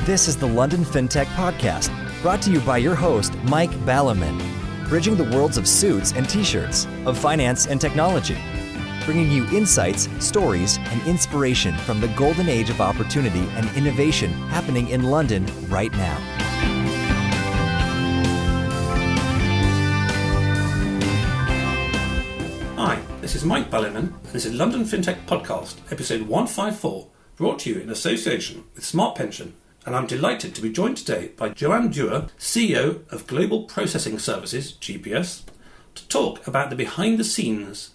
This is the London Fintech Podcast, brought to you by your host, Mike Ballerman, bridging the worlds of suits and t-shirts, of finance and technology, bringing you insights, stories, and inspiration from the golden age of opportunity and innovation happening in London right now. Hi, this is Mike Ballerman, and this is London Fintech Podcast, episode 154, brought to you in association with Smart Pension. And I'm delighted to be joined today by Joanne Dewar, CEO of Global Processing Services, GPS, to talk about the behind-the-scenes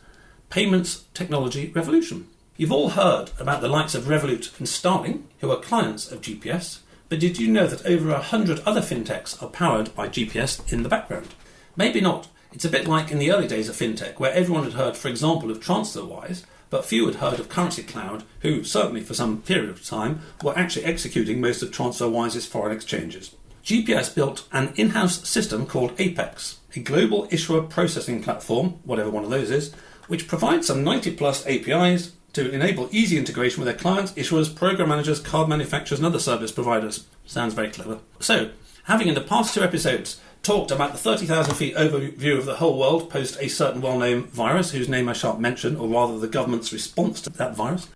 payments technology revolution. You've all heard about the likes of Revolut and Starling, who are clients of GPS, but did you know that over 100 other fintechs are powered by GPS in the background? Maybe not. It's a bit like in the early days of fintech, where everyone had heard, for example, of TransferWise, but few had heard of Currency Cloud, who, certainly for some period of time, were actually executing most of TransferWise's foreign exchanges. GPS built an in-house system called Apex, a global issuer processing platform, whatever one of those is, which provides some 90-plus APIs to enable easy integration with their clients, issuers, program managers, card manufacturers, and other service providers. Sounds very clever. So, having in the past two episodes talked about the 30,000 feet overview of the whole world post a certain well-known virus, whose name I shan't mention, or rather the government's response to that virus.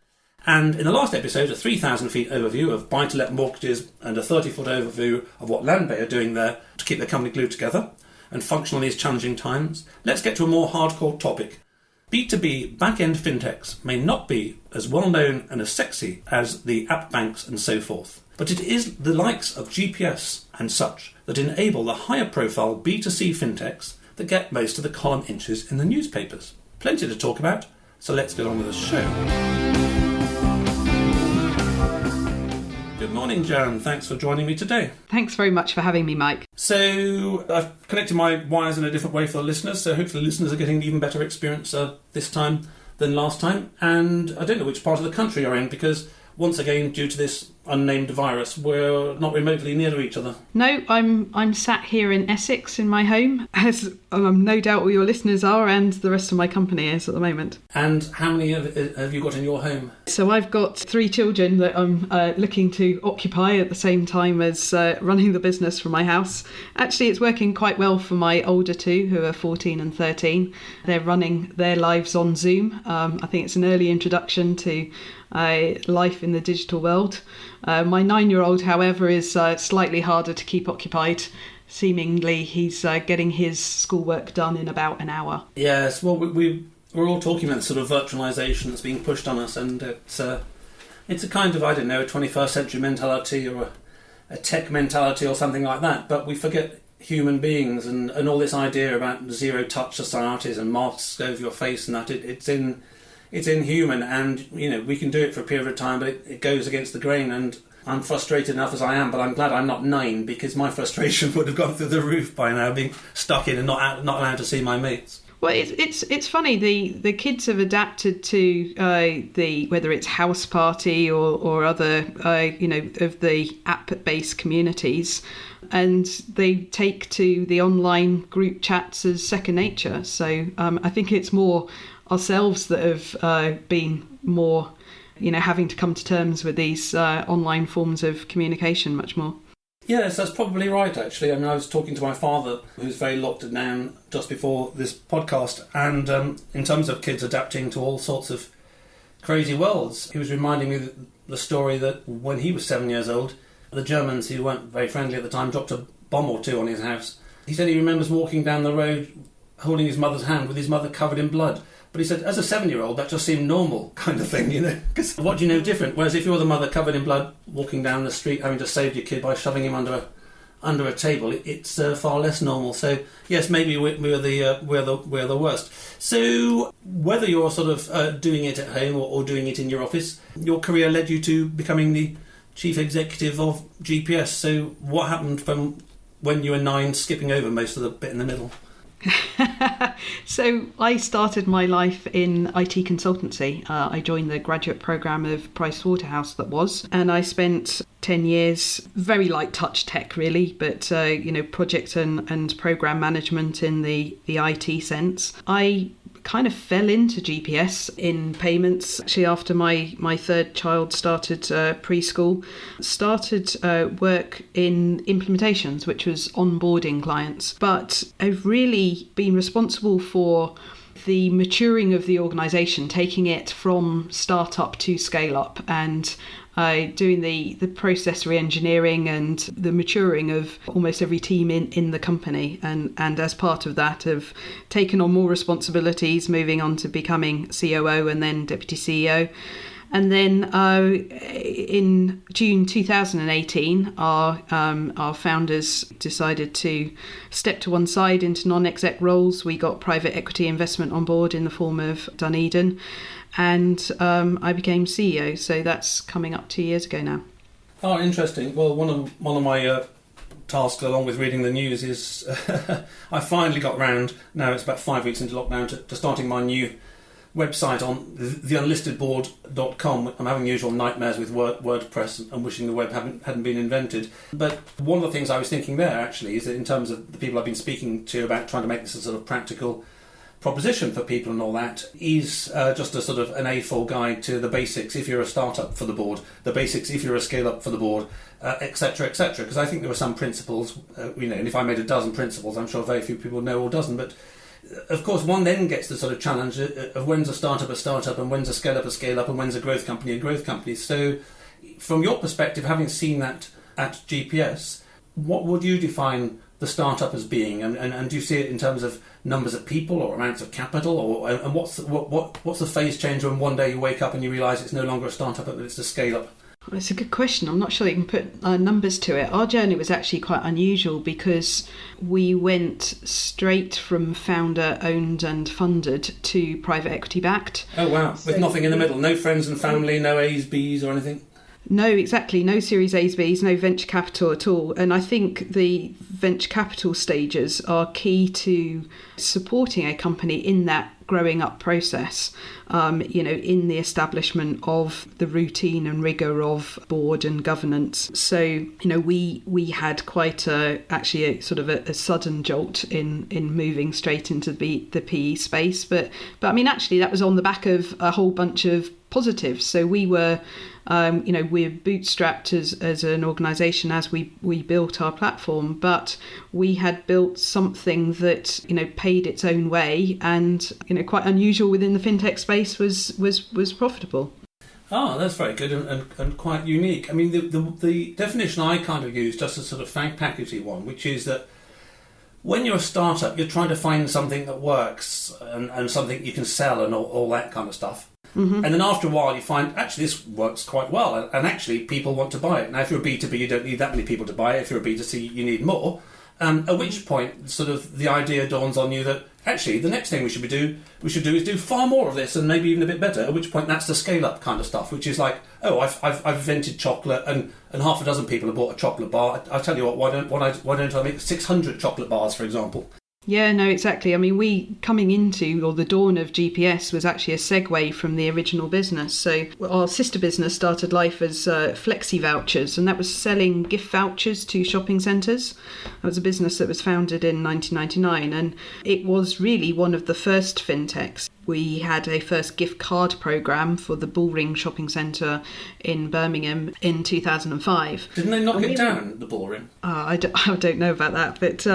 And in the last episode, a 3,000 feet overview of buy-to-let mortgages and a 30-foot overview of what Landbay are doing there to keep their company glued together and function in these challenging times. Let's get to a more hardcore topic. B2B back-end fintechs may not be as well-known and as sexy as the app banks and so forth, but it is the likes of GPS and such that enable the higher-profile B2C fintechs that get most of the column inches in the newspapers. Plenty to talk about, so let's get on with the show. Good morning, Joanne. Thanks for joining me today. Thanks very much for having me, Mike. So I've connected my wires in a different way for the listeners, so hopefully the listeners are getting an even better experience this time than last time. And I don't know which part of the country you're in, because once again, due to this unnamed virus, we're not remotely near to each other. No, I'm sat here in Essex in my home, as no doubt all your listeners are, and the rest of my company is at the moment. And how many have you got in your home? So I've got 3 children that I'm looking to occupy at the same time as running the business from my house. Actually, it's working quite well for my older 2, who are 14 and 13. They're running their lives on Zoom. I think it's an early introduction to life in the digital world. My 9-year-old, however, is slightly harder to keep occupied. Seemingly, he's getting his schoolwork done in about an hour. Yes, well, we're all talking about the sort of virtualisation that's being pushed on us, and it's a kind of, I don't know, a 21st century mentality or a tech mentality or something like that, but we forget human beings and all this idea about zero-touch societies and masks over your face and that. It's inhuman, and we can do it for a period of time, but it goes against the grain. And I'm frustrated enough as I am, but I'm glad I'm not 9, because my frustration would have gone through the roof by now, being stuck in and not allowed to see my mates. Well, it's funny. The kids have adapted to whether it's House Party or other of the app-based communities, and they take to the online group chats as second nature. So I think it's more ourselves that have been more, having to come to terms with these online forms of communication much more. Yes, that's probably right, actually. I mean, I was talking to my father, who's very locked down just before this podcast, and in terms of kids adapting to all sorts of crazy worlds, he was reminding me the story that when he was 7 years old, the Germans, who weren't very friendly at the time, dropped a bomb or 2 on his house. He said he remembers walking down the road holding his mother's hand with his mother covered in blood. But he said, as a 7-year-old, that just seemed normal kind of thing, Because what do you know different? Whereas if you're the mother covered in blood, walking down the street, having just saved your kid by shoving him under a table, it's far less normal. So yes, maybe we're the worst. So whether you're sort of doing it at home or doing it in your office, your career led you to becoming the chief executive of GPS. So what happened from when you were 9, skipping over most of the bit in the middle? So I started my life in IT consultancy. I joined the graduate programme of Pricewaterhouse and I spent 10 years, very light touch tech really, but project and programme management in the IT sense. I kind of fell into GPS in payments. Actually, after my third child started preschool, started work in implementations, which was onboarding clients. But I've really been responsible for the maturing of the organisation, taking it from startup to scale up, and doing the process re-engineering and the maturing of almost every team in the company. And as part of that, have taken on more responsibilities, moving on to becoming COO and then Deputy CEO. And then in June 2018, our founders decided to step to one side into non-exec roles. We got private equity investment on board in the form of Dunedin, and I became CEO. So that's coming up 2 years ago now. Oh, interesting. Well, one of my tasks, along with reading the news, is I finally got round. Now it's about 5 weeks into lockdown to starting my new website on theunlistedboard.com. I'm having usual nightmares with WordPress and wishing the web hadn't been invented. But one of the things I was thinking there actually is that in terms of the people I've been speaking to about trying to make this a sort of practical proposition for people and all that, is just a sort of an A4 guide to the basics if you're a startup for the board, the basics if you're a scale up for the board, etc., etc. Because I think there are some principles, and if I made a dozen principles, I'm sure very few people know all dozen, but of course, one then gets the sort of challenge of when's a startup and when's a scale-up and when's a growth company. So, from your perspective, having seen that at GPS, what would you define the startup as being? And do you see it in terms of numbers of people or amounts of capital? And what's the phase change when one day you wake up and you realise it's no longer a startup but it's a scale-up? Well, it's a good question. I'm not sure you can put numbers to it. Our journey was actually quite unusual because we went straight from founder-owned and funded to private equity-backed. Oh, wow. With nothing in the middle. No friends and family, no A's, B's or anything? No, exactly. No Series A's, B's, no venture capital at all. And I think the venture capital stages are key to supporting a company in that growing up process, in the establishment of the routine and rigour of board and governance. So, we had quite a sudden jolt in moving straight into the PE space. But I mean, actually, that was on the back of a whole bunch of positives. So we were, we're bootstrapped as an organisation as we built our platform, but we had built something that, paid its own way and, quite unusual within the fintech space was profitable. Ah, that's very good and quite unique. I mean, the definition I kind of use, just a sort of fag packagey one, which is that when you're a startup, you're trying to find something that works and something you can sell and all that kind of stuff. Mm-hmm. And then after a while you find, actually, this works quite well and actually people want to buy it. Now, if you're a B2B, you don't need that many people to buy it. If you're a B2C, you need more. At which point, sort of, the idea dawns on you that, actually, the next thing we should do is do far more of this and maybe even a bit better, at which point that's the scale-up kind of stuff, which is like, oh, I've invented chocolate and half a dozen people have bought a chocolate bar. I tell you what, why don't I make 600 chocolate bars, for example? Yeah, no, exactly. I mean, the dawn of GPS was actually a segue from the original business. So our sister business started life as Flexi Vouchers, and that was selling gift vouchers to shopping centres. That was a business that was founded in 1999, and it was really one of the first fintechs. We had a first gift card programme for the Bullring shopping centre in Birmingham in 2005. Didn't they knock it down, the Bullring? I don't know about that, but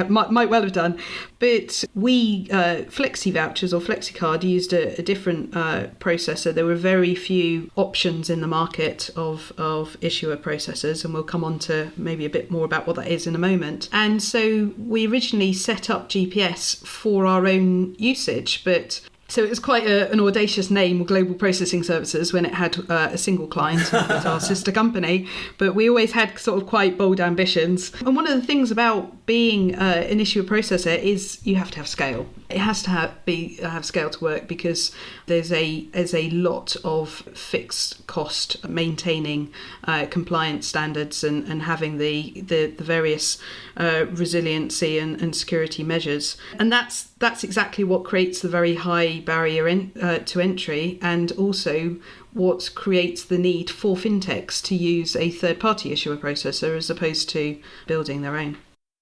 might well have done. But we, Flexi Vouchers or Flexi Card, used a different processor. There were very few options in the market of issuer processors, and we'll come on to maybe a bit more about what that is in a moment. And so we originally set up GPS for our own usage, but so it was quite an audacious name, Global Processing Services, when it had a single client as our sister company. But we always had sort of quite bold ambitions. And one of the things about being an issuer processor is you have to have scale. It has to have scale to work because there's a lot of fixed cost maintaining compliance standards and having the various resiliency and security measures. And that's exactly what creates the very high barrier to entry, and also what creates the need for fintechs to use a third-party issuer processor as opposed to building their own.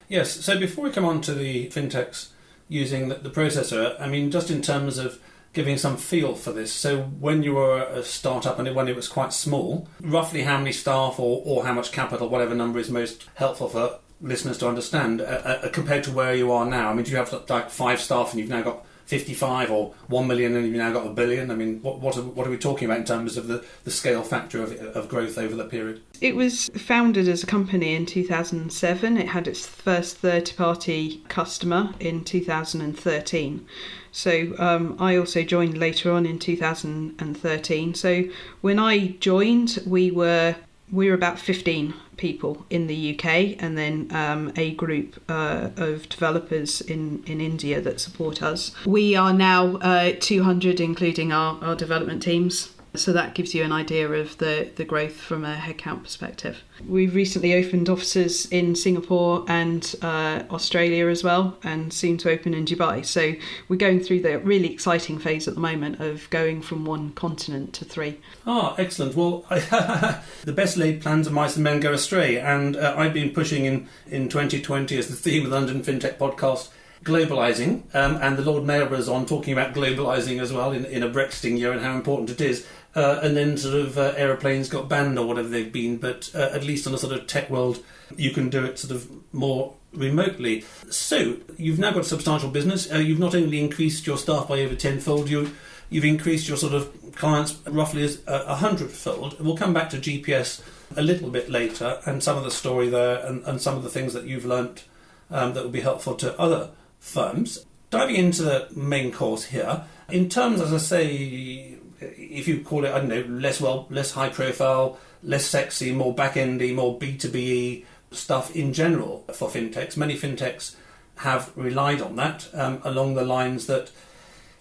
Yes, so before we come on to the fintechs using the processor. I mean, just in terms of giving some feel for this. So when you were a startup and when it was quite small, roughly how many staff or how much capital, whatever number is most helpful for listeners to understand, compared to where you are now? I mean, do you have like 5 staff and you've now got 55, or 1 million and you've now got 1 billion? I mean, what are we talking about in terms of the scale factor of growth over the period? It was founded as a company in 2007. It had its first third-party customer in 2013. So I also joined later on in 2013. So when I joined, we were about 15 people in the UK, and then a group of developers in India that support us. We are now 200, including our development teams. So that gives you an idea of the growth from a headcount perspective. We've recently opened offices in Singapore and Australia as well, and soon to open in Dubai. So we're going through the really exciting phase at the moment of going from one continent to 3. Ah, excellent. Well, the best laid plans of mice and men go astray. And I've been pushing in 2020 as the theme of the London Fintech podcast, globalising, and the Lord Mayor was on talking about globalising as well in a Brexiting year and how important it is. And then sort of aeroplanes got banned or whatever they've been, but at least on a sort of tech world, you can do it sort of more remotely. So you've now got a substantial business. You've not only increased your staff by over 10-fold, you've increased your sort of clients roughly as 100-fold. We'll come back to GPS a little bit later and some of the story there and some of the things that you've learnt that will be helpful to other firms. Diving into the main course here, in terms, as I say, if you call it, I don't know, less high profile, less sexy, more back-endy, more B2B stuff in general for fintechs. Many fintechs have relied on that along the lines that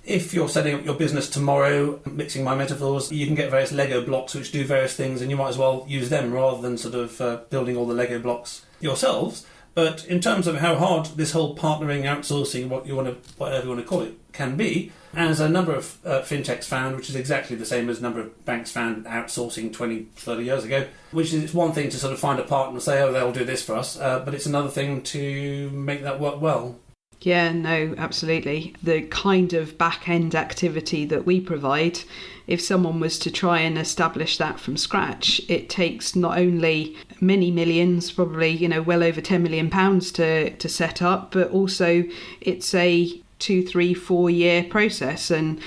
if you're setting up your business tomorrow, mixing my metaphors, you can get various Lego blocks which do various things and you might as well use them rather than sort of building all the Lego blocks yourselves. But in terms of how hard this whole partnering, outsourcing, whatever you want to call it, can be, as a number of fintechs found, which is exactly the same as a number of banks found outsourcing 20, 30 years ago, which is it's one thing to sort of find a partner and say, oh, they'll do this for us, but it's another thing to make that work well. Yeah, no, absolutely. The kind of back-end activity that we provide, if someone was to try and establish that from scratch, it takes not only many millions, probably, well over £10 million to set up, but also it's a 2, 3, 4 year process. And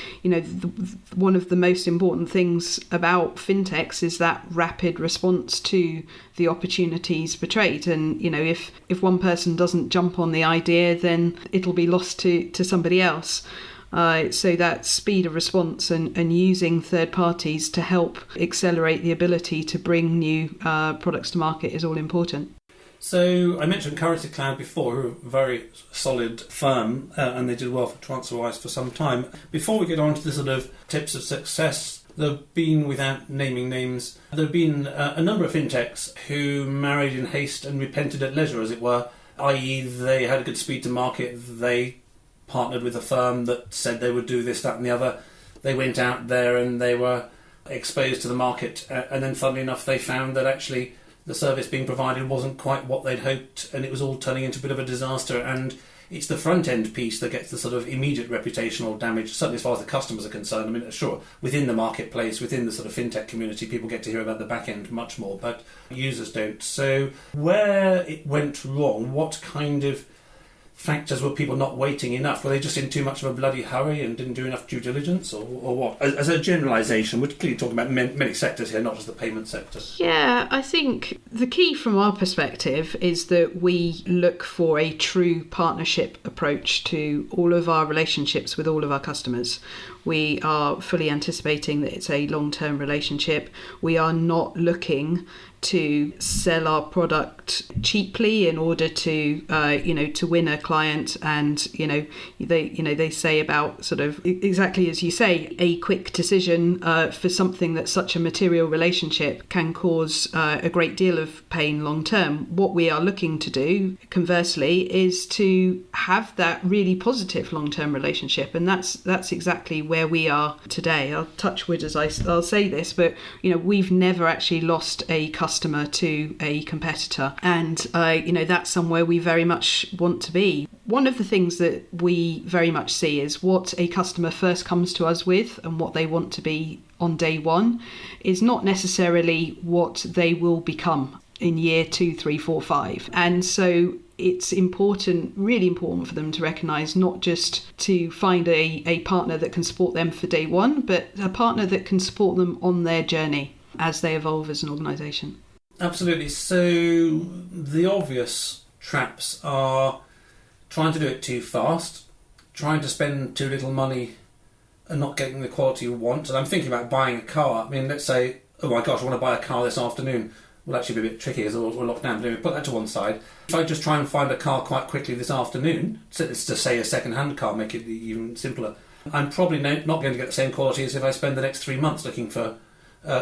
one of the most important things about fintechs is that rapid response to the opportunities portrayed. And if one person doesn't jump on the idea, then it'll be lost to somebody else. So that speed of response and using third parties to help accelerate the ability to bring new products to market is all important. So I mentioned Currency Cloud before, who are a very solid firm, and they did well for TransferWise for some time. Before we get on to the sort of tips of success, there have been, without naming names, there have been a number of fintechs who married in haste and repented at leisure, as it were, i.e. they had a good speed to market, they partnered with a firm that said they would do this, that and the other. They went out there and they were exposed to the market, and then funnily enough they found that actually the service being provided wasn't quite what they'd hoped, and it was all turning into a bit of a disaster. And it's the front end piece that gets the sort of immediate reputational damage, certainly as far as the customers are concerned. I mean, sure, within the marketplace, within the sort of fintech community, people get to hear about the back end much more, but users don't. So where it went wrong, what kind of factors were people not waiting enough? Were they just in too much of a bloody hurry and didn't do enough due diligence, or what? As a generalisation, we're clearly talking about many sectors here, not just the payment sector. Yeah, I think the key from our perspective is that we look for a true partnership approach to all of our relationships with all of our customers. We are fully anticipating that it's a long-term relationship. We are not looking to sell our product cheaply in order to to win a client. And they say about sort of exactly as you say, a quick decision for something that's such a material relationship can cause a great deal of pain long term. What we are looking to do, conversely, is to have that really positive long term relationship, and that's exactly where where we are today. I'll touch wood as I'll say this, but we've never actually lost a customer to a competitor, and that's somewhere we very much want to be. One of the things that we very much see is what a customer first comes to us with and what they want to be on day one is not necessarily what they will become in year 2, 3, 4, 5. And so it's really important for them to recognise not just to find a partner that can support them for day one, but a partner that can support them on their journey as they evolve as an organisation. Absolutely. So the obvious traps are trying to do it too fast, trying to spend too little money and not getting the quality you want. And I'm thinking about buying a car. I mean, let's say, oh my gosh, I want to buy a car this afternoon. Will actually be a bit tricky as we're locked down. But put that to one side. If I just try and find a car quite quickly this afternoon, so it's to say a second-hand car, make it even simpler, I'm probably not going to get the same quality as if I spend the next 3 months looking for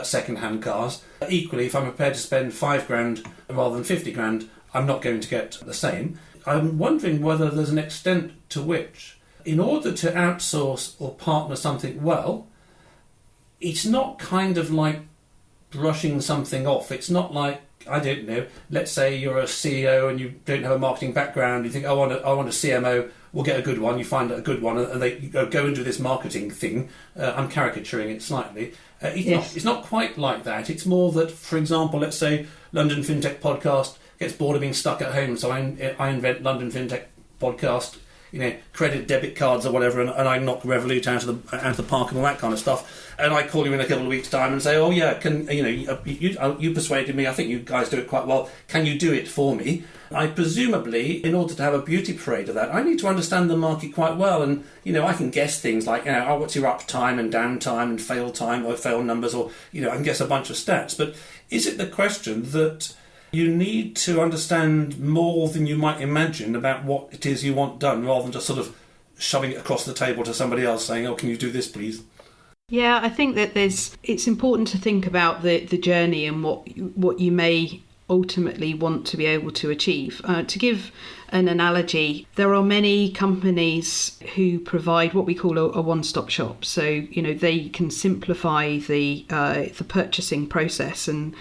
second-hand cars. Equally, if I'm prepared to spend $5,000 rather than $50,000, I'm not going to get the same. I'm wondering whether there's an extent to which, in order to outsource or partner something well, it's not kind of like brushing something off. It's not like, I don't know, let's say you're a CEO and you don't have a marketing background, you think, I want a CMO, we'll get a good one, you find a good one, and they go and do this marketing thing. I'm caricaturing it slightly. It's not quite like that. It's more that, for example, let's say London Fintech Podcast gets bored of being stuck at home, so I invent London Fintech Podcast, credit debit cards or whatever, and I knock Revolut out of the park and all that kind of stuff. And I call you in a couple of weeks' time and say, oh yeah, you persuaded me. I think you guys do it quite well. Can you do it for me? I presumably, in order to have a beauty parade of that, I need to understand the market quite well, and I can guess things like, what's your uptime and downtime and fail time or fail numbers, or I can guess a bunch of stats. But is it the question that you need to understand more than you might imagine about what it is you want done, rather than just sort of shoving it across the table to somebody else saying, oh, can you do this, please? Yeah, I think that it's important to think about the journey and what you may ultimately want to be able to achieve. To give an analogy, there are many companies who provide what we call a one-stop shop. So, they can simplify the purchasing process and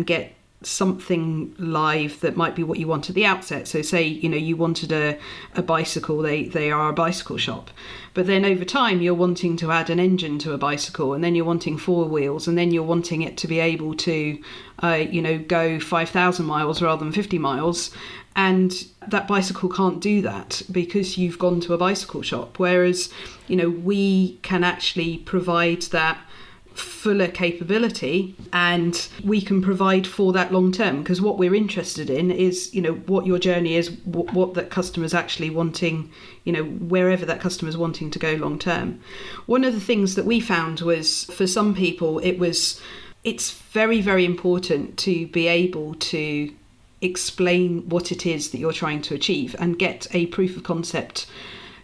get something live that might be what you want at the outset. So say you wanted a bicycle, they are a bicycle shop, but then over time you're wanting to add an engine to a bicycle, and then you're wanting 4 wheels, and then you're wanting it to be able to go 5,000 miles rather than 50 miles, and that bicycle can't do that because you've gone to a bicycle shop. Whereas we can actually provide that fuller capability, and we can provide for that long term, because what we're interested in is what your journey is, what that customer's actually wanting, wherever that customer's wanting to go long term. One of the things that we found was, for some people, it's very, very important to be able to explain what it is that you're trying to achieve and get a proof of concept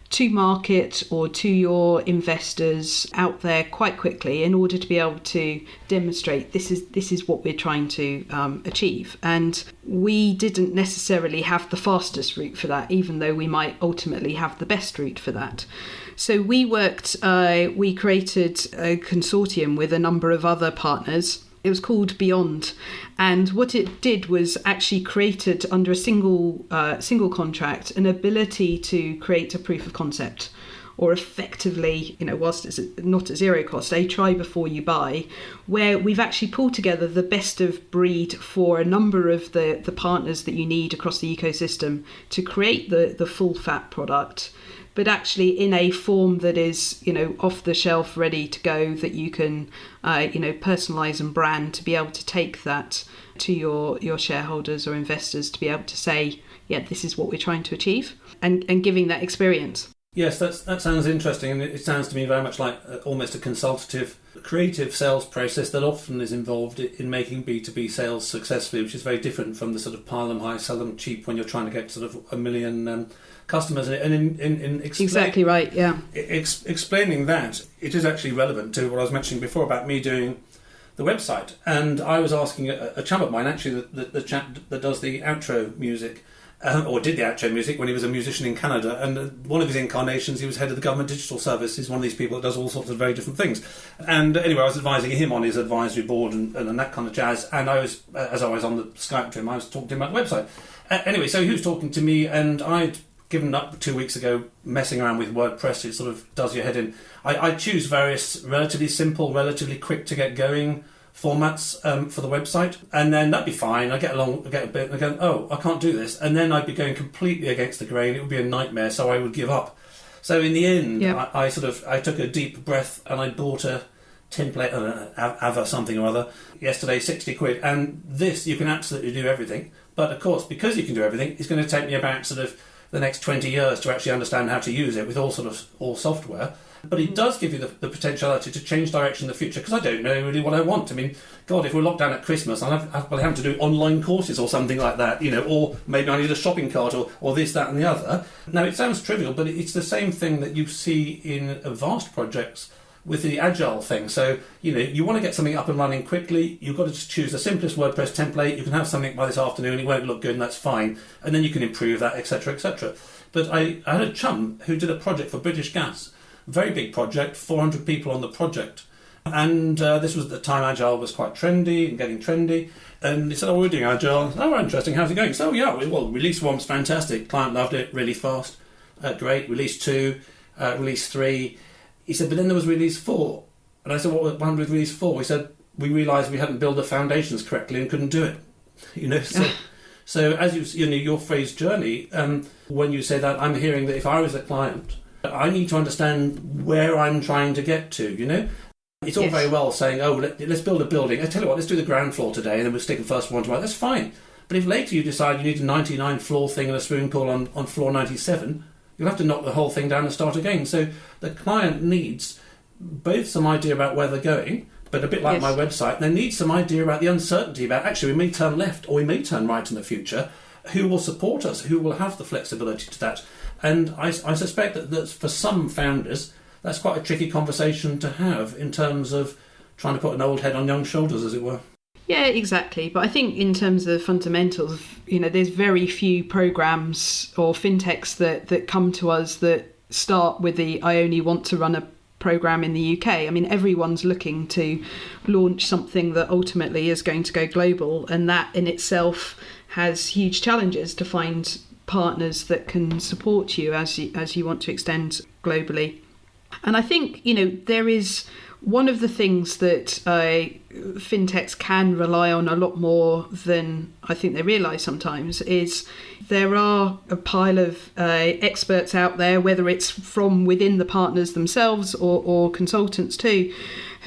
to market or to your investors out there quite quickly, in order to be able to demonstrate this is what we're trying to achieve. And we didn't necessarily have the fastest route for that, even though we might ultimately have the best route for that. So we created a consortium with a number of other partners. It was called Beyond, and what it did was actually created, under a single contract, an ability to create a proof of concept, or effectively, whilst it's not at zero cost, a try before you buy, where we've actually pulled together the best of breed for a number of the partners that you need across the ecosystem to create the full fat product, but actually in a form that is, off the shelf, ready to go, that you can, personalize and brand, to be able to take that to your shareholders or investors, to be able to say, yeah, this is what we're trying to achieve, and giving that experience. Yes, that sounds interesting, and it sounds to me very much like almost a consultative, creative sales process that often is involved in making B2B sales successfully, which is very different from the sort of pile them high, sell them cheap when you're trying to get sort of 1 million customers. And in exactly right, yeah. Explaining that, it is actually relevant to what I was mentioning before about me doing the website. And I was asking a chap of mine, actually, the chap that does the outro music, or did the outro music when he was a musician in Canada. And one of his incarnations, he was head of the Government Digital Service. He's one of these people that does all sorts of very different things. And anyway, I was advising him on his advisory board and that kind of jazz. And I was, as I was on the Skype to him, I was talking to him about the website. Anyway, so he was talking to me, and I'd given up 2 weeks ago messing around with WordPress. It sort of does your head in. I choose various relatively simple, relatively quick to get going formats for the website, and then that'd be fine. I get a bit, and I go, oh, I can't do this, and then I'd be going completely against the grain. It would be a nightmare, so I would give up. So in the end, I took a deep breath, and I bought a template, Ava something or other, yesterday, 60 quid, and this, you can absolutely do everything. But of course, because you can do everything, it's going to take me about sort of the next 20 years to actually understand how to use it with all software. But it does give you the potentiality to change direction in the future, because I don't know really what I want. I mean, God, if we're locked down at Christmas, I'll have to do online courses or something like that, or maybe I need a shopping cart or this, that and the other. Now, it sounds trivial, but it's the same thing that you see in vast projects with the agile thing. So, you want to get something up and running quickly, you've got to just choose the simplest WordPress template. You can have something by this afternoon, it won't look good, and that's fine. And then you can improve that, etc., etc. But I had a chum who did a project for British Gas, very big project, 400 people on the project. And this was the time Agile was quite trendy and getting trendy. And he said, we're doing Agile. Oh, interesting, how's it going? So, release 1 was fantastic. Client loved it, really fast. Great. Release 2, release 3. He said, but then there was release 4. And I said, what happened with release 4? He said, we realised we hadn't built the foundations correctly and couldn't do it. So as your phrase journey, when you say that, I'm hearing that if I was a client, I need to understand where I'm trying to get to, It's all very well saying, let's build a building. I tell you what, let's do the ground floor today and then we'll stick the first one tomorrow. That's fine. But if later you decide you need a 99 floor thing and a swimming pool on floor 97, you'll have to knock the whole thing down and start again. So the client needs both some idea about where they're going, but a bit like my website, they need some idea about the uncertainty about, actually, we may turn left or we may turn right in the future. Who will support us? Who will have the flexibility to that? And I suspect that for some founders, that's quite a tricky conversation to have in terms of trying to put an old head on young shoulders, as it were. Yeah, exactly. But I think in terms of fundamentals, there's very few programs or fintechs that come to us that start with I only want to run a program in the UK. I mean, everyone's looking to launch something that ultimately is going to go global, and that in itself has huge challenges to find partners that can support you as you want to extend globally. And I think, there is one of the things that fintechs can rely on a lot more than I think they realise sometimes is there are a pile of experts out there, whether it's from within the partners themselves or consultants too,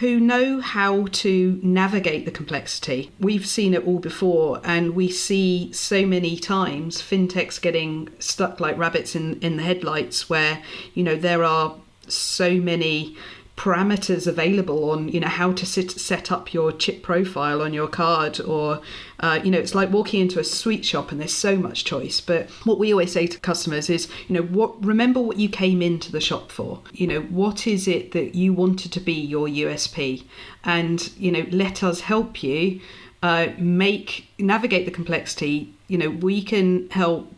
who know how to navigate the complexity. We've seen it all before, and we see so many times fintechs getting stuck like rabbits in the headlights where, there are so many parameters available on how to set up your chip profile on your card, or it's like walking into a sweet shop and there's so much choice. But what we always say to customers is remember what you came into the shop for. What is it that you wanted to be your USP, and let us help you navigate the complexity. We can help.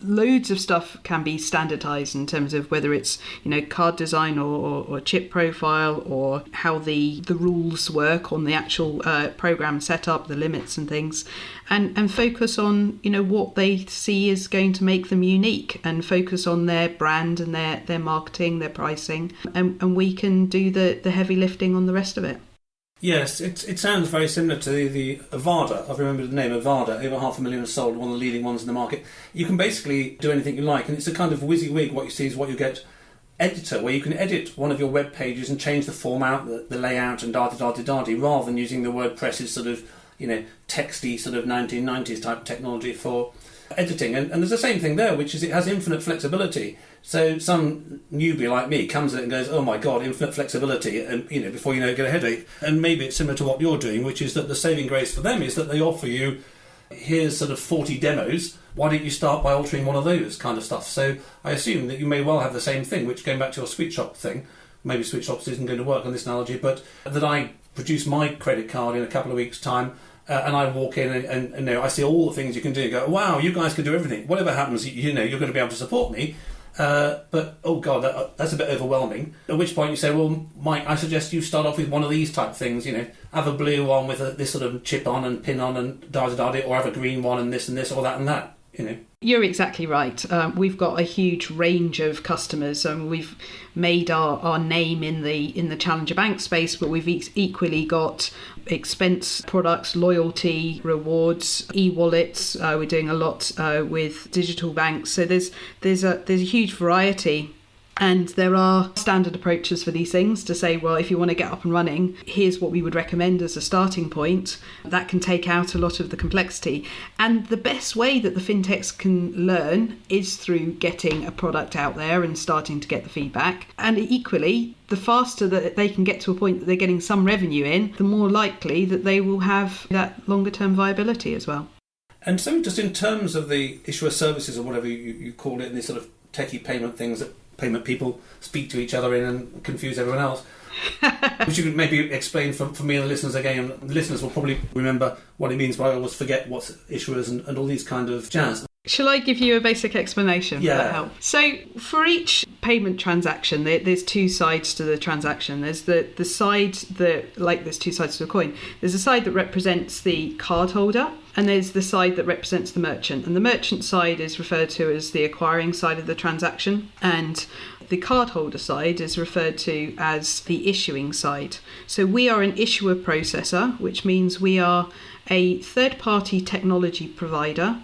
Loads of stuff can be standardized in terms of whether it's card design or chip profile, or how the rules work on the actual program setup, the limits and things, and focus on what they see is going to make them unique, and focus on their brand and their marketing, their pricing, and we can do the heavy lifting on the rest of it. Yes, it sounds very similar to the Avada. I've remembered the name Avada, over 500,000 sold, one of the leading ones in the market. You can basically do anything you like, and it's a kind of WYSIWYG. What you see is what you get editor, where you can edit one of your web pages and change the format, the layout, and da-da-da-da-da, rather than using the WordPress's sort of, texty sort of 1990s type technology for editing. And there's the same thing there, which is it has infinite flexibility. So some newbie like me comes at it and goes, oh my God, infinite flexibility, and before you know it, get a headache. And maybe it's similar to what you're doing, which is that the saving grace for them is that they offer you, here's sort of 40 demos, why don't you start by altering one of those kind of stuff. So I assume that you may well have the same thing, which, going back to your sweet shop thing, maybe sweet shops isn't going to work on this analogy, but that I produce my credit card in a couple of weeks' time, and I walk in and you know, I see all the things you can do. Go, wow, you guys can do everything. Whatever happens, you know, you're going to be able to support me. But oh god, that's a bit overwhelming. At which point you say, well, Mike, I suggest you start off with one of these type things. You know, have a blue one with this sort of chip on and pin on and da-da-da, or have a green one and this or that and that. You know. You're exactly right. We've got a huge range of customers, and we've made our name in the challenger bank space, but we've equally got expense products, loyalty, rewards, e-wallets. We're doing a lot with digital banks. So there's a huge variety. And there are standard approaches for these things to say, well, if you want to get up and running, here's what we would recommend as a starting point. That can take out a lot of the complexity. And the best way that the fintechs can learn is through getting a product out there and starting to get the feedback. And equally, the faster that they can get to a point that they're getting some revenue in, the more likely that they will have that longer term viability as well. And so just in terms of the issuer services or whatever you call it, and these sort of techie payment things that payment people speak to each other in and confuse everyone else. Which you could maybe explain for me and the listeners again. The listeners will probably remember what it means, but I always forget what's issuers and all these kind of jazz. Shall I give you a basic explanation? Yeah. For that help? So for each payment transaction, there's two sides to the transaction. There's the side that, like there's two sides to a coin. There's a side that represents the cardholder, and there's the side that represents the merchant. And the merchant side is referred to as the acquiring side of the transaction, and the cardholder side is referred to as the issuing side. So we are an issuer processor, which means we are a third-party technology provider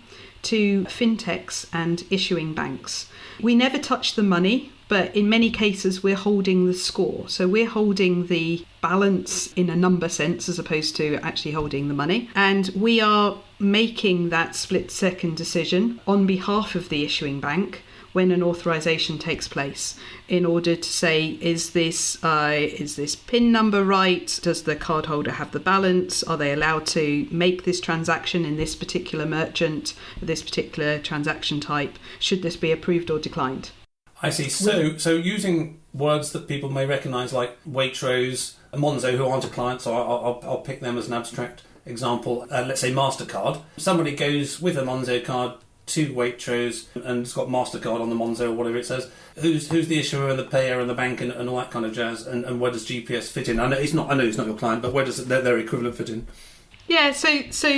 to fintechs and issuing banks. We never touch the money, but in many cases we're holding the score. So we're holding the balance in a number sense as opposed to actually holding the money. And we are making that split-second decision on behalf of the issuing bank when an authorization takes place, in order to say, is this PIN number right? Does the cardholder have the balance? Are they allowed to make this transaction in this particular merchant, this particular transaction type? Should this be approved or declined? I see. So using words that people may recognise, like Waitrose, Monzo, who aren't a client, so I'll pick them as an abstract example. Let's say MasterCard. Somebody goes with a Monzo card to Waitrose and it's got MasterCard on the Monzo or whatever it says. Who's the issuer and the payer and the bank and all that kind of jazz, and where does GPS fit in? I know it's not your client, but where does their equivalent fit in? Yeah, so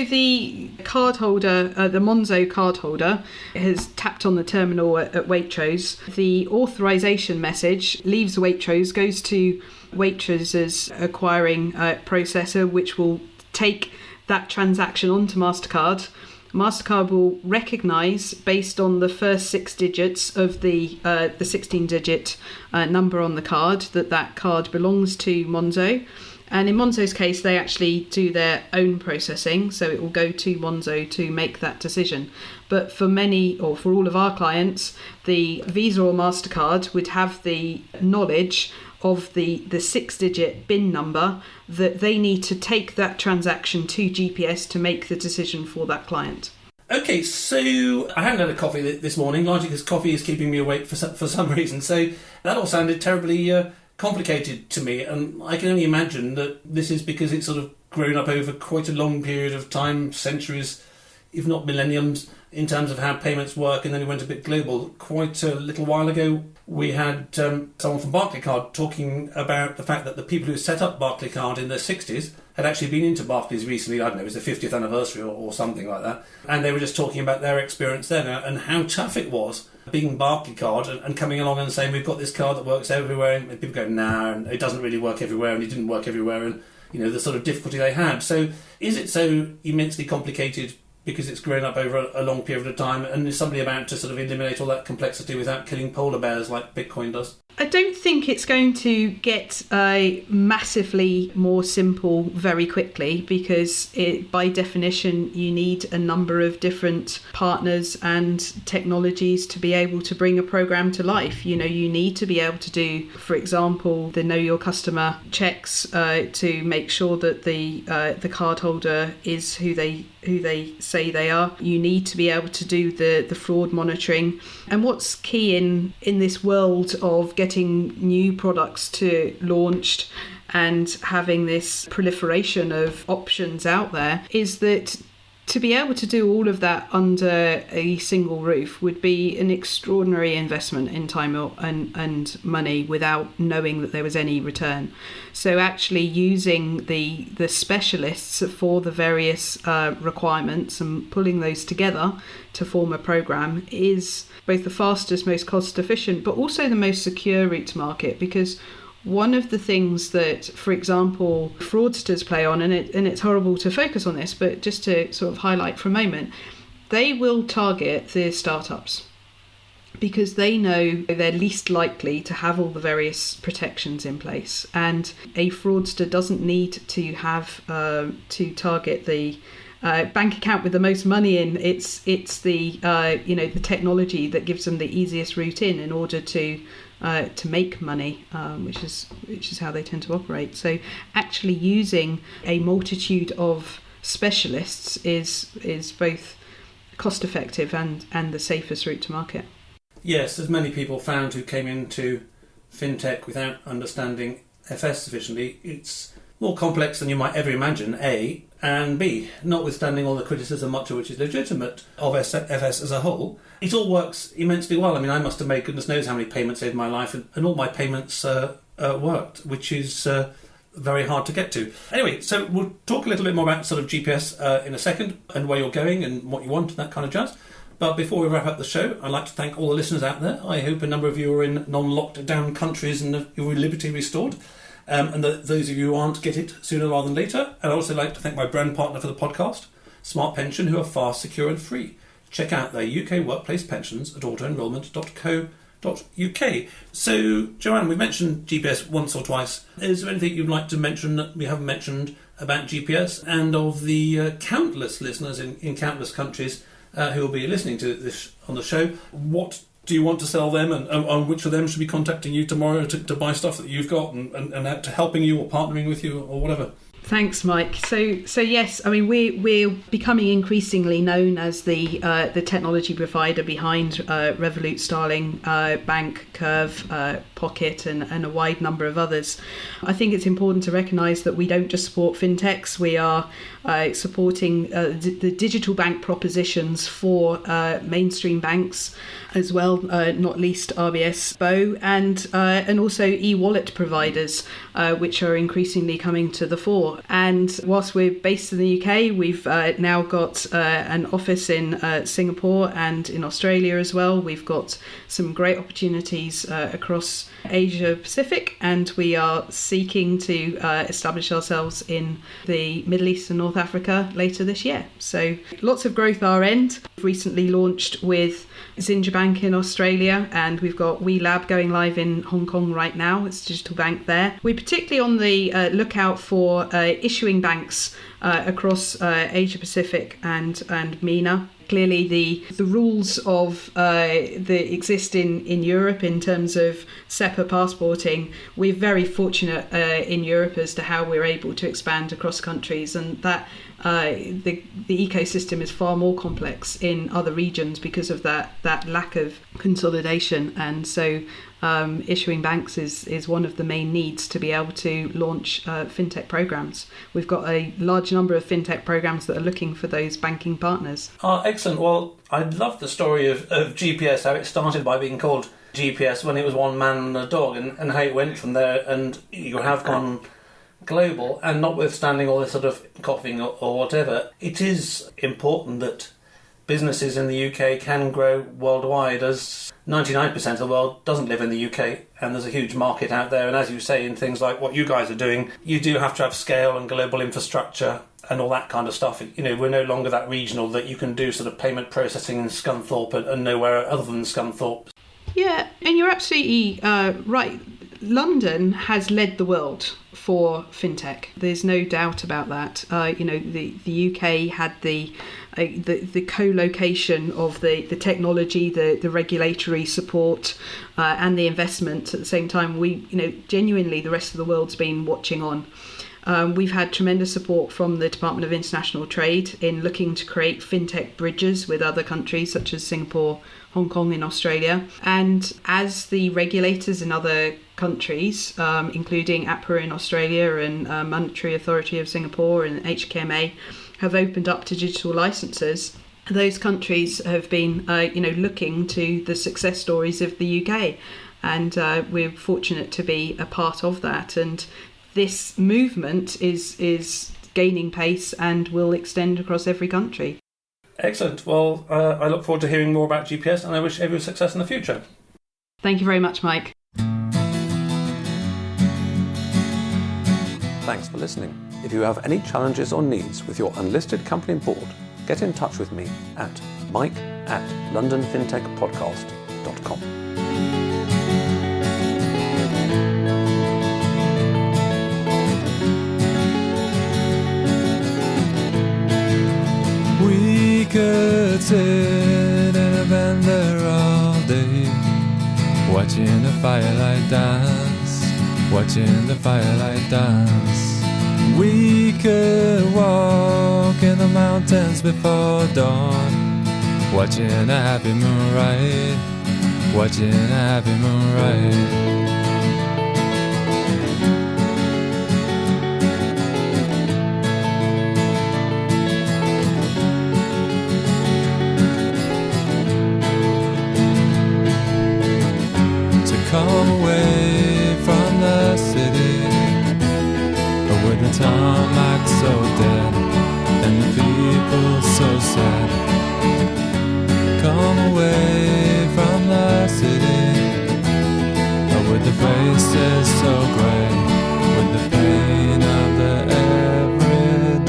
the cardholder, the Monzo cardholder, has tapped on the terminal at Waitrose. The authorization message leaves Waitrose, goes to Waitrose's acquiring processor, which will take that transaction onto MasterCard. MasterCard will recognise, based on the first 6 digits of the 16-digit number on the card, that card belongs to Monzo. And in Monzo's case, they actually do their own processing, so it will go to Monzo to make that decision. But for many, or for all of our clients, the Visa or MasterCard would have the knowledge of the 6-digit BIN number that they need to take that transaction to GPS to make the decision for that client. Okay, so I haven't had a coffee this morning, largely because coffee is keeping me awake for some reason. So that all sounded terribly complicated to me, and I can only imagine that this is because it's sort of grown up over quite a long period of time, centuries, if not millenniums, in terms of how payments work, and then it went a bit global. Quite a little while ago, we had someone from Barclaycard talking about the fact that the people who set up Barclaycard in the 60s had actually been into Barclays recently. I don't know, it was the 50th anniversary or something like that. And they were just talking about their experience then and how tough it was being Barclaycard and coming along and saying, we've got this card that works everywhere. And people go, nah, and it doesn't really work everywhere, and it didn't work everywhere. And, you know, the sort of difficulty they had. So is it so immensely complicated because it's grown up over a long period of time, and is somebody about to sort of eliminate all that complexity without killing polar bears like Bitcoin does? I don't think it's going to get massively more simple very quickly, because by definition you need a number of different partners and technologies to be able to bring a program to life. You know, you need to be able to do, for example, the know your customer checks to make sure that the cardholder is who they say they are. You need to be able to do the fraud monitoring. And what's key in this world of getting new products launched and having this proliferation of options out there is that to be able to do all of that under a single roof would be an extraordinary investment in time and money without knowing that there was any return. So actually using the specialists for the various requirements and pulling those together to form a program is both the fastest, most cost efficient, but also the most secure route to market, because one of the things that, for example, fraudsters play on, and it's horrible to focus on this, but just to sort of highlight for a moment, they will target the startups because they know they're least likely to have all the various protections in place. And a fraudster doesn't need to have to target the bank account with the most money in. It's the the technology that gives them the easiest route in order to make money, which is how they tend to operate. So actually using a multitude of specialists is both cost effective and the safest route to market. Yes, as many people found who came into fintech without understanding FS sufficiently, it's more complex than you might ever imagine, A, and B, notwithstanding all the criticism, much of which is legitimate, of FS as a whole, it all works immensely well. I mean, I must have made goodness knows how many payments in my life, and all my payments worked, which is very hard to get to. Anyway, so we'll talk a little bit more about sort of GPS in a second, and where you're going and what you want and that kind of jazz. But before we wrap up the show, I'd like to thank all the listeners out there. I hope a number of you are in non-locked down countries and your liberty restored. And those of you who aren't, get it sooner rather than later. And I'd also like to thank my brand partner for the podcast, Smart Pension, who are fast, secure and free. Check out their UK workplace pensions at autoenrolment.co.uk. So, Joanne, we mentioned GPS once or twice. Is there anything you'd like to mention that we haven't mentioned about GPS and of the countless listeners in countless countries who will be listening to this on the show? What do you want to sell them, and which of them should be contacting you tomorrow to buy stuff that you've got and to helping you or partnering with you or whatever? Thanks, Mike. So yes, I mean we're becoming increasingly known as the technology provider behind Revolut, Starling, Bank, Curve, Pocket, and a wide number of others. I think it's important to recognise that we don't just support fintechs. We are supporting the digital bank propositions for mainstream banks as well, not least RBS, Bo, and also e-wallet providers, which are increasingly coming to the fore. And whilst we're based in the UK, we've now got an office in Singapore and in Australia as well. We've got some great opportunities across Asia Pacific, and we are seeking to establish ourselves in the Middle East and North Africa later this year. So lots of growth our end. We've recently launched with Zinja Bank in Australia, and we've got WeLab going live in Hong Kong right now. It's a digital bank there. We're particularly on the lookout for issuing banks across Asia Pacific and MENA. Clearly, the rules of that exist in Europe in terms of SEPA passporting, we're very fortunate in Europe as to how we're able to expand across countries, and that the ecosystem is far more complex in other regions because of that lack of consolidation. And so issuing banks is one of the main needs to be able to launch fintech programs. We've got a large number of fintech programs that are looking for those banking partners. Oh, excellent. Well, I love the story of GPS, how it started by being called GPS when it was one man and a dog, and how it went from there, and you have gone global. And notwithstanding all this sort of coughing or whatever, it is important that businesses in the UK can grow worldwide, as 99% of the world doesn't live in the UK, and there's a huge market out there. And as you say, in things like what you guys are doing, you do have to have scale and global infrastructure and all that kind of stuff. You know, we're no longer that regional that you can do sort of payment processing in Scunthorpe and nowhere other than Scunthorpe. Yeah, and you're absolutely right. London has led the world for fintech. There's no doubt about that. The UK had the co-location of the technology, the regulatory support, and the investment. At the same time, genuinely the rest of the world's been watching on. We've had tremendous support from the Department of International Trade in looking to create fintech bridges with other countries such as Singapore, Hong Kong in Australia. And as the regulators in other countries, including APRA in Australia and Monetary Authority of Singapore and HKMA, have opened up to digital licenses, those countries have been looking to the success stories of the UK. And we're fortunate to be a part of that. And this movement is gaining pace and will extend across every country. Excellent. Well, I look forward to hearing more about GPS, and I wish everyone success in the future. Thank you very much, Mike. Thanks for listening. If you have any challenges or needs with your unlisted company board, get in touch with me at mike@londonfintechpodcast.com. We could sit in a bend there all day, watching the firelight dance, watching the firelight dance. We could walk in the mountains before dawn, watching a happy moon ride, watching a happy moon ride. Come away from the city, with the tarmac so dead and the people so sad. Come away from the city, with the faces so grey, with the pain of the everyday.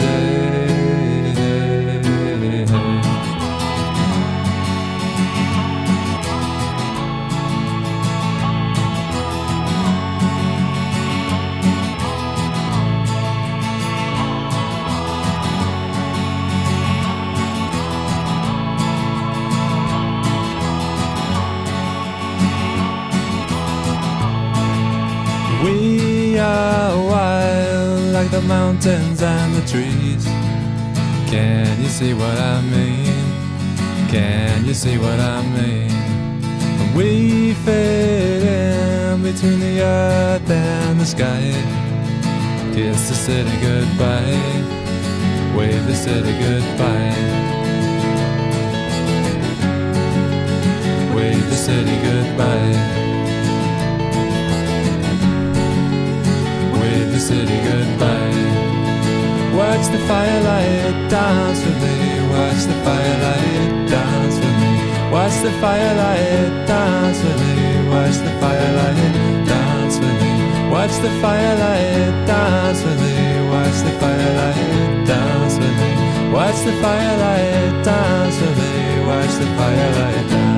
We are wild like the mountains and the trees. Can you see what I mean? Can you see what I mean? We fit in between the earth and the sky. Kiss the city goodbye, wave the city goodbye, wave the city goodbye, wave the city goodbye. Watch the firelight dance with me, watch the firelight dance with me, watch the firelight dance with me, watch the firelight dance with me, watch the firelight dance with me, watch the firelight dance with me, watch the firelight dance with me, watch the firelight dance.